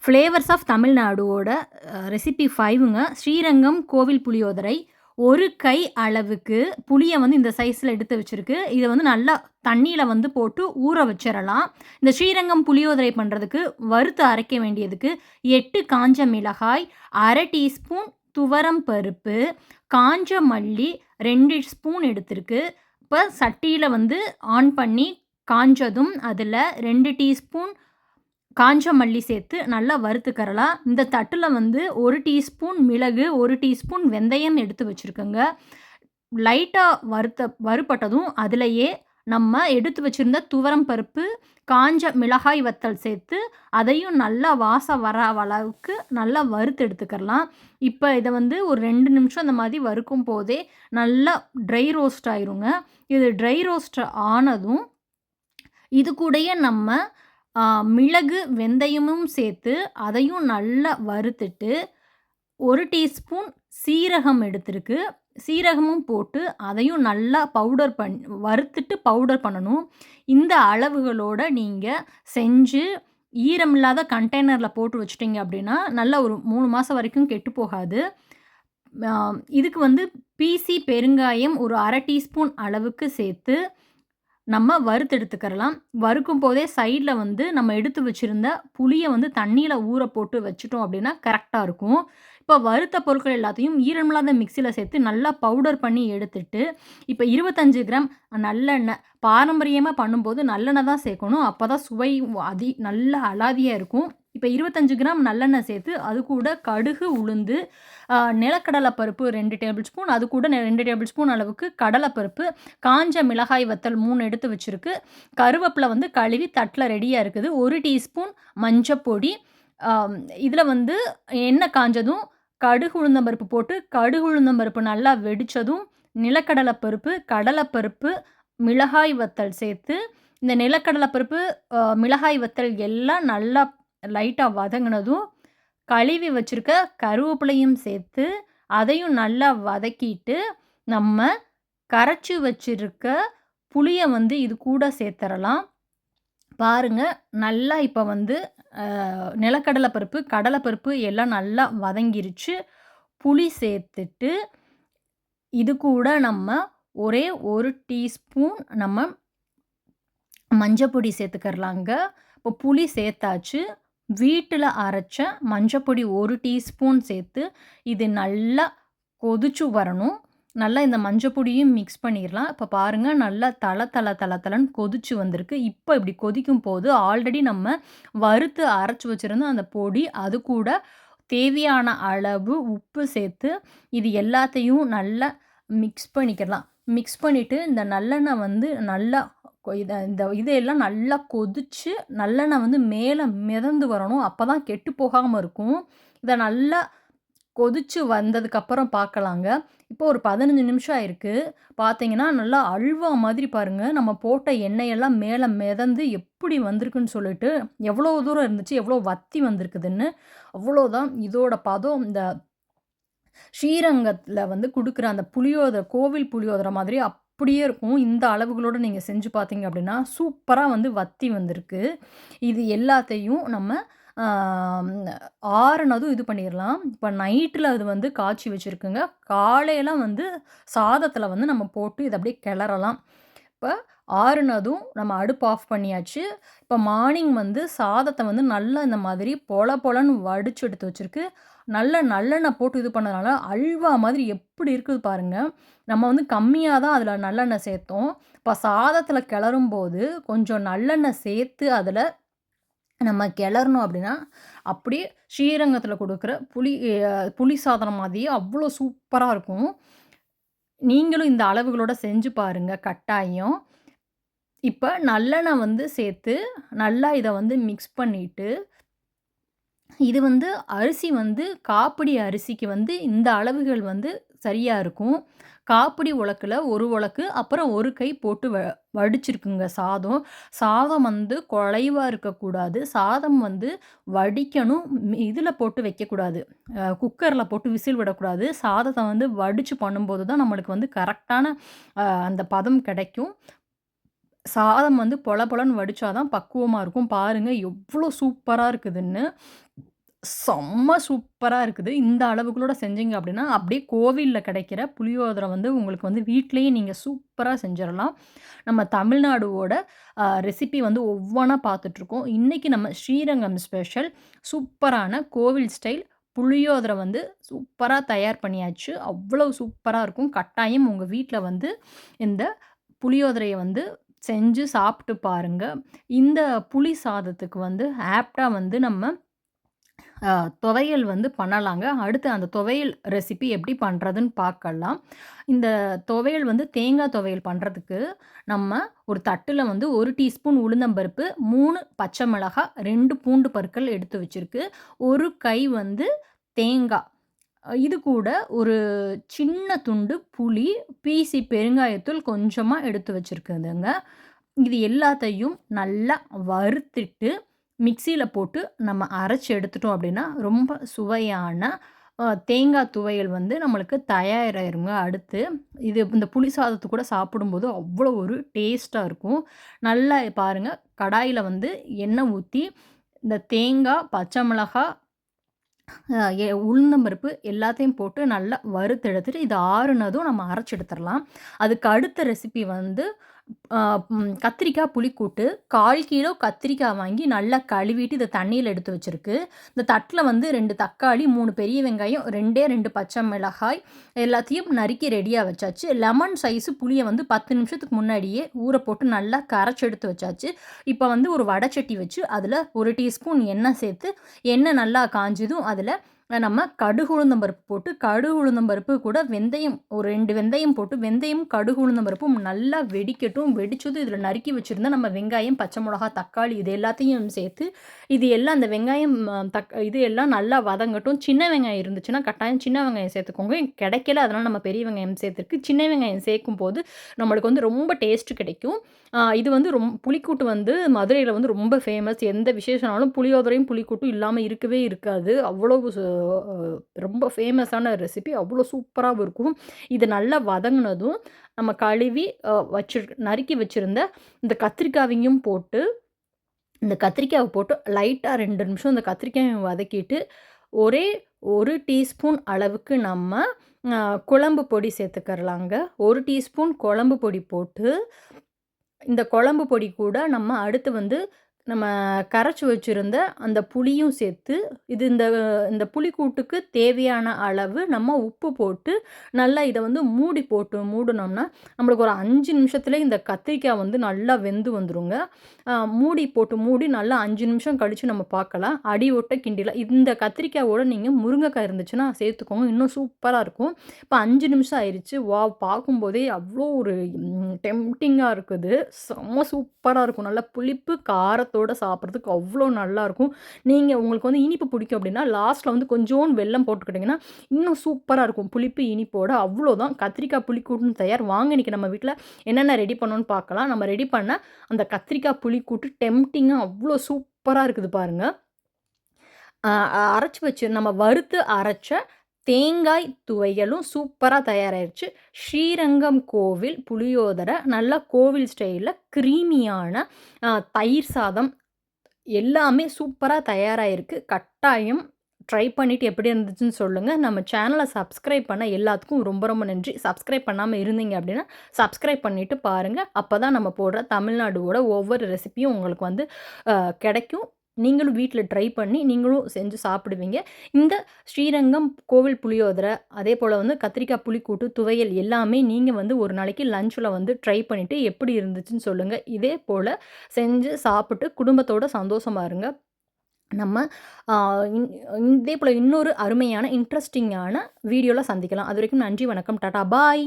Flavours of தமிழ்நாடுவோட recipe 5ங்க. ஸ்ரீரங்கம் கோவில் புளியோதரை. 1 கை அளவுக்கு புளிய வந்து இந்த சைஸ்ல எடுத்து வச்சிருக்கு. இத வந்து நல்லா தண்ணீல வந்து போட்டு ஊற வச்சிரலாம். இந்த ஸ்ரீரங்கம் புளியோதரை பண்றதுக்கு வறுத்து அரைக்க வேண்டியதுக்கு 8 காஞ்ச மிளகாய், 1/2 டீஸ்பூன் துவரம் பருப்பு, காஞ்ச மல்லி 2 ஸ்பூன் எடுத்திருக்கு. இப்ப சட்டியில வந்து ஆன் பண்ணி காஞ்சதும் அதில 2 டீஸ்பூன் காஞ்ச மல்லி சேர்த்து நல்லா வறுத்துக்கறலாம். இந்த தட்டுல வந்து 1 டீஸ்பூன் மிளகு, 1 டீஸ்பூன் வெந்தயம் எடுத்து வச்சிருக்கேங்க. லைட்டா வறுபட்டதும் அதிலேயே நம்ம எடுத்து வச்சிருந்த துவரம் பருப்பு, காஞ்ச மிளகாய் வத்தல் சேர்த்து, அதையும் நல்லா வாசம் வர அளவுக்கு நல்லா வறுத்து எடுத்துக்கறலாம். இப்ப இத வந்து ஒரு 2 நிமிஷம் இந்த மாதிரி வறுக்கும் போதே நல்லா ட்ரை ரோஸ்ட் ஆயிருங்க. இது ட்ரை ரோஸ்ட் ஆனதும், இது கூடயே நம்ம மிளகு, வெந்தயமும் சேர்த்து அதையும் நல்லா வறுத்துட்டு, 1 டீஸ்பூன் சீரகம் எடுத்திருக்கு. சீரகமும் போட்டு அதையும் நல்லா வறுத்துட்டு பவுடர் பண்ணணும். இந்த அளவுகளோட நீங்க செஞ்சு ஈரமில்லாத கண்டெய்னர்ல போட்டு வச்சுட்டீங்க அப்படின்னா, நல்லா ஒரு 3 மாசம் வரைக்கும் கெட்டு போகாது. இதுக்கு வந்து பீசி பெருங்காயம் ஒரு 1/2 டீஸ்பூன் அளவுக்கு சேர்த்து நம்ம வறுத்தெடுத்துக்கிறலாம். வறுக்கும் போதே சைட்ல வந்து நம்ம எடுத்து வச்சிருந்த புளிய வந்து தண்ணீல ஊற போட்டு வச்சுட்டோம் அப்படின்னா கரெக்ட்டா இருக்கும். இப்ப வறுத்த பொருட்கள் எல்லாத்தையும் ஈரமில்லாத மிக்ஸில சேர்த்து நல்லா பவுடர் பண்ணி எடுத்துட்டு, இப்ப 25 கிராம் நல்லெண்ணெய். பாரம்பரியமா பண்ணும்போது நல்லெண்ணெய் தான் சேர்க்கணும். அப்பதான் சுவை நல்லா அலாதியா இருக்கும். இப்ப 25 கிராம் நல்லெண்ணெய் சேர்த்து, அது கூட கடுகு, உளுந்து, நிலக்கடலை பருப்பு 2 டேபிள் ஸ்பூன், அது கூட 2 டேபிள் ஸ்பூன் அளவுக்கு கடலைப்பருப்பு, காஞ்ச மிளகாய் வத்தல் 3 எடுத்து வச்சிருக்கு. கருவேப்பில வந்து கழுவி தட்டுல ரெடியா இருக்குது. 1 டீஸ்பூன் மஞ்சப்பொடி. அ இதுல வந்து எண்ணெய் காஞ்சதும் கடுகு, உளுந்தம் பருப்பு போட்டு, கடுகு, உளுந்தம் பருப்பு நல்லா வெடிச்சதும், நிலக்கடலை பருப்பு, கடலைப்பருப்பு, மிளகாய் வத்தல் சேர்த்து, இந்த நிலக்கடலை பருப்பு, மிளகாய் வத்தல் எல்லாம் நல்லா லைட்டா வதங்குனதும், கழுவி வச்சிருக்க கருவேப்பிலையும் சேர்த்து, அதையும் நல்லா வதக்கிட்டு, நம்ம கரைச்சு வச்சிருக்க புளிய வந்து இது கூட சேர்த்தரலாம். பாருங்க, நல்லா இப்ப வந்து நிலக்கடலை பருப்பு, கடலை பருப்பு எல்லாம் நல்லா வதங்கிருச்சு. புளி சேர்த்துட்டு, இது கூட நம்ம ஒரே 1 டீஸ்பூன் நம்ம மஞ்சப்பொடி சேர்த்துக்கறலாங்க. இப்போ புளி சேர்த்தாச்சு. வீட்டில அரைச்ச மஞ்சப்பொடி 1 டீஸ்பூன் சேர்த்து, இது நல்லா கொதிச்சு வரணும். நல்லா இந்த மஞ்சப்பொடியும் மிக்ஸ் பண்ணிரலாம். இப்ப பாருங்க, நல்லா தளன்னு கொதிச்சு வந்திருக்கு. இப்ப இப்படி கொதிக்கும்போது, ஆல்ரெடி நம்ம வறுத்து அரைச்சு வச்சிருந்த அந்த பொடி, அது கூட தேவையான அளவு உப்பு சேர்த்து, இது எல்லாத்தையும் நல்லா மிக்ஸ் பண்ணிக்கலாம். மிக்ஸ் பண்ணிட்டு, இந்த நல்லெண்ணெய் வந்து நல்லா இந்த இதெல்லாம் நல்லா கொதிச்சு, நல்லெண்ணெய் வந்து மேல மிதந்து வரணும். அப்பதான் கெட்டு போகாம இருக்கும். இத நல்லா கொதிச்சு வந்ததுக்கப்புறம் பார்க்கலாங்க. இப்போ ஒரு 15 நிமிஷம் ஆயிருக்கு. பார்த்தீங்கன்னா, நல்லா அல்வா மாதிரி பாருங்க. நம்ம போட்ட எண்ணெயெல்லாம் மேல மிதந்து எப்படி வந்திருக்குன்னு சொல்லிட்டு, எவ்வளோ தூரம் இருந்துச்சு, எவ்வளோ வத்தி வந்திருக்குதுன்னு. அவ்வளோதான். இதோட பதம் இந்த ஸ்ரீரங்கத்தில வந்து குடுக்குற அந்த கோவில் புளியோதரை மாதிரி அப்படியே இருக்கும். இந்த அளவுகளோட நீங்க செஞ்சு பார்த்தீங்க அப்படின்னா, சூப்பரா வந்து வத்தி வந்திருக்கு. இது எல்லாத்தையும் நம்ம ஆம் ஆறுனதும் இது பண்ணிரலாம். இப்ப நைட்ல அது வந்து காய்ச்சி வச்சிருக்குங்க. காலையில வந்து சாதத்தில வந்து நம்ம போட்டு இத அப்படியே கிளறலாம். இப்ப ஆறுனதும் நம்ம அடுப்பு ஆஃப் பண்ணியாச்சு. இப்ப மார்னிங் வந்து சாதத்த வந்து நல்லா இந்த மாதிரி பொல பொலன்னு வடிச்சு எடுத்து வச்சிருக்கு. நல்ல நல்லெண்ணெய் போட்டு இது பண்ணதுனால, அல்வா மாதிரி எப்படி இருக்குது பாருங்க. நம்ம வந்து கம்மியா தான் அதில நல்லெண்ணெய் சேர்த்தோம். இப்ப சாதத்தில கிளறும்போது கொஞ்சம் நல்லெண்ணெய் சேர்த்து அதில நம்ம கிளறணும் அப்படின்னா, அப்படியே ஸ்ரீரங்கத்தில குடுக்குற புளி சாதம் மாதிரியே அவ்வளோ சூப்பரா இருக்கும். நீங்களும் இந்த அளவுகளோட செஞ்சு பாருங்க கட்டாயம். இப்ப நல்லெண்ணெய் வந்து சேர்த்து, நல்லா இத வந்து மிக்ஸ் பண்ணிட்டு, இது வந்து அரிசி வந்து காப்பிடி அரிசிக்கு வந்து இந்த அளவுகள் வந்து சரியா இருக்கும். காப்பிடி உலக்குல 1 உலக்கு, அப்புறம் 1 கை போட்டு வடிச்சிருக்குங்க சாதம். சாதம் வந்து குழைவா இருக்கக்கூடாது. சாதம் வந்து வடிக்கணும். இதுல போட்டு வைக்கக்கூடாது. குக்கர்ல போட்டு விசில் விடக்கூடாது. சாதத்த வந்து வடிச்சு பண்ணும்போது தான் நம்மளுக்கு வந்து கரெக்ட்டான அந்த பதம் கிடைக்கும். சாதம் வந்து பொல பொலன்னு வடிச்சா தான் பக்குவமா இருக்கும். பாருங்க எவ்ளோ சூப்பரா இருக்குதுன்னு. செம்ம சூப்பரா இருக்குது. இந்த அளவுகளோட செஞ்சீங்க அப்படின்னா, அப்படியே கோவில்ல கிடைக்கிற புளியோதரை வந்து உங்களுக்கு வந்து வீட்லயே நீங்க சூப்பரா செஞ்சிரலாம். நம்ம தமிழ்நாடுவோட ரெசிபி வந்து ஒவ்வொன்னா பார்த்துட்ருக்கோம். இன்னைக்கு நம்ம ஸ்ரீரங்கம் ஸ்பெஷல் சூப்பரான கோவில் ஸ்டைல் புளியோதரை வந்து சூப்பரா தயார் பண்ணியாச்சு. அவ்வளவு சூப்பரா இருக்கும். கட்டாயம் உங்க வீட்ல வந்து இந்த புளியோதரைய வந்து செஞ்சு சாப்பிட்டு பாருங்க. இந்த புளி சாதத்துக்கு வந்து ஆப்ட்டா வந்து நம்ம அ துவையல் வந்து பண்ணலாங்க. அடுத்து அந்த துவையல் ரெசிபி எப்படி பண்றதுன்னு பார்க்கலாம். இந்த துவையல் வந்து தேங்காய் துவையல் பண்றதுக்கு, நம்ம ஒரு தட்டுல வந்து 1 டீஸ்பூன் உளுந்தம்பருப்பு, 3 பச்சை மிளகாய், 2 பூண்டு பற்கள் எடுத்து வச்சிருக்கு. 1 கை வந்து தேங்கா. இது கூட ஒரு சின்ன துண்டு புளி, பீசி பெருங்காயத்தூள் கொஞ்சமா எடுத்து வச்சிருக்குதுங்க. இது எல்லாத்தையும் நல்லா வறுத்துட்டு, மிக்ஸியில போட்டு நம்ம அரைச்சு எடுத்துட்டோம் அப்படின்னா, ரொம்ப சுவையான தேங்காய் துவையல் வந்து நம்மளுக்கு தயாராயிருங்க அடுத்து. இது இந்த புளி சாதத்து கூட சாப்பிடும்போது அவ்வளோ ஒரு டேஸ்ட்டா இருக்கும். நல்லா பாருங்க, கடாயில வந்து எண்ணெய் ஊத்தி, இந்த தேங்காய், பச்சை மிளகா உளுந்தம்பருப்பு எல்லாத்தையும் போட்டு நல்லா வறுத்து எடுத்துட்டு, இது ஆறுனதும் நம்ம அரைச்சு எடுத்துறலாம். அதுக்கு அடுத்த ரெசிபி வந்து அ கத்திரிக்காய் புளிக்கூட்டு. 1/4 கிலோ கத்திரிக்காய் வாங்கி நல்லா கழுவிட்டு இத தண்ணீல எடுத்து வச்சிருக்கு. இந்த தட்ல வந்து 2 தக்காளி, 3 பெரிய வெங்காயம், 2 2 பச்சை மிளகாய் எல்லாத்தையும் நறுக்கி ரெடியா வச்சாச்சு. லெமன் சைஸ் புளிய வந்து 10 நிமிஷத்துக்கு முன்னாடியே ஊற போட்டு நல்லா கரைச்சு எடுத்து வச்சாச்சு. இப்ப வந்து ஒரு வடச்சட்டி வச்சு, அதுல 1 டீஸ்பூன் எண்ணெய் சேர்த்து, எண்ணெய் நல்லா காஞ்சதும் அதுல நம்ம கடுகு உளுந்தம் பருப்பு போட்டு, கடுகு உளுந்தம் பருப்பு கூட வெந்தயம் ஒரு 2 வெந்தயம் போட்டு, வெந்தயம், கடுகு உளுந்தம் பருப்பும் நல்லா வெடிக்கட்டும். வெடிச்சதும் இதில நறுக்கி வச்சிருந்த நம்ம வெங்காயம், பச்சை மிளகா, தக்காளி இது எல்லாத்தையும் சேர்த்து, இது எல்லாம் அந்த வெங்காயம் இது எல்லாம் நல்லா வதங்கட்டும். சின்ன வெங்காயம் இருந்துச்சுன்னா, கட்டாயம் சின்ன வெங்காயம் சேர்த்துக்கோங்க. கிடைக்கல அதனால நம்ம பெரிய வெங்காயம் சேர்த்துருக்கு. சின்ன வெங்காயம் சேர்க்கும்போது, நம்மளுக்கு வந்து ரொம்ப டேஸ்ட் கிடைக்கும். இது வந்து புளிக்கூட்டு வந்து மதுரையில வந்து ரொம்ப ஃபேமஸ். எந்த விசேஷம்னாலும் புளியோதரையும், புளிக்கூட்டும் இல்லாம இருக்கவே இருக்காது. அவ்வளவு அ ரொம்ப ஃபேமஸான ரெசிபி. அவ்வளோ சூப்பராவும் இருக்கும். இது நல்லா வதங்குனதும், நம்ம கழுவி நறுக்கி வச்சிருந்த இந்த கத்திரிக்காவையும் போட்டு, இந்த கத்திரிக்காவ போட்டு லைட்டா 2 நிமிஷம் இந்த கத்திரிக்காய வதக்கிட்டு, ஒரே 1 டீஸ்பூன் அளவுக்கு நம்ம அ குழம்பு பொடி சேர்த்துக்கிறலாங்க. 1 டீஸ்பூன் குழம்பு பொடி போட்டு இந்த குழம்பு பொடி கூட நம்ம அடுத்து வந்து நம்ம கரைச்சு வச்சிருந்த அந்த புளியும் சேர்த்து, இது இந்த இந்த புளிக்கூட்டுக்கு தேவையான அளவு நம்ம உப்பு போட்டு, நல்லா இத வந்து மூடி போட்டு மூடுனோம்னா, நம்மளுக்கு ஒரு 5 நிமிஷத்திலே இந்த கத்திரிக்காய் வந்து நல்லா வெந்து வந்துருங்க. மூடி போட்டு மூடி நல்லா 5 நிமிஷம் கழிச்சு நம்ம பார்க்கலாம். அடி ஒட்ட கிண்டிலாம். இந்த கத்திரிக்காயோட நீங்க முருங்கைக்காய் இருந்துச்சுன்னா சேர்த்துக்கோங்க. இன்னும் சூப்பரா இருக்கும். இப்ப 5 நிமிஷம் ஆயிருச்சு. வாவ்! பார்க்கும்போதே அவ்ளோ ஒரு டெம்ப்டிங்கா இருக்குது. செம்ம சூப்பரா இருக்கும். நல்லா புளிப்பு, காரத்தோட சாப்பிடுறதுக்கு அவ்ளோ நல்லாருக்கும். நீங்க உங்களுக்கு வந்து இனிப்பு பிடிக்கும் அப்டின்னா, லாஸ்ட்ல வந்து கொஞ்சோண்டு வெல்லம் போட்டுக்கிட்டீங்கன்னா, இன்னும் சூப்பரா இருக்கும். புளிப்பு, இனிப்போட அவ்ளோதான். கத்திரிக்காய் புளிக்கூட்டுன்னு தயார். வாங்க இன்னைக்கு நம்ம வீட்ல என்னென்ன ரெடி பண்ணோம்னு பார்க்கலாம். நம்ம ரெடி பண்ண அந்த கத்திரிக்காய் புளிக்கூட்டு டெம்ப்டிங்கா அவ்ளோ சூப்பரா இருக்குது பாருங்க. அ அரைச்சு வச்சு நம்ம வறுத்து அரைச்ச தேங்காய் துவையலும் சூப்பரா தயாராயிருச்சு. ஸ்ரீரங்கம் கோவில் புளியோதரை நல்லா கோவில் ஸ்டைல்ல கிரீமியான தயிர் சாதம் எல்லாமே சூப்பரா தயாராயிருக்கு. கட்டாயம் ட்ரை பண்ணிட்டு எப்படி இருந்துச்சுன்னு சொல்லுங்க. நம்ம சேனல சப்ஸ்கிரைப் பண்ண எல்லாத்துக்கும் ரொம்ப ரொம்ப நன்றி. சப்ஸ்கிரைப் பண்ணாம இருந்தீங்க அப்படின்னா, சப்ஸ்கிரைப் பண்ணிட்டு பாருங்க. அப்பதான் நம்ம போடுற தமிழ்நாடோட ஒவ்வொரு ரெசிபியும் உங்களுக்கு வந்து கிடைக்கும். நீங்களும் வீட்ல ட்ரை பண்ணி நீங்களும் செஞ்சு சாப்பிடுவீங்க. இந்த ஸ்ரீரங்கம் கோவில் புளியோதரை, அதேபோல வந்து கத்திரிக்காய் புளிக்கூட்டு, துவையல் எல்லாமே நீங்க வந்து ஒரு நாளைக்கு லஞ்ச்ல வந்து ட்ரை பண்ணிட்டு எப்படி இருந்துச்சுன்னு சொல்லுங்க. இதே போல செஞ்சு சாப்பிட்டு குடும்பத்தோட சந்தோஷமா இருங்க. நம்ம ஆ இன் இதே போல இன்னொரு அருமையான இன்ட்ரஸ்டிங்கான வீடியோல சந்திக்கலாம். அதுவரைக்கும் நன்றி, வணக்கம், டாடா, பாய்.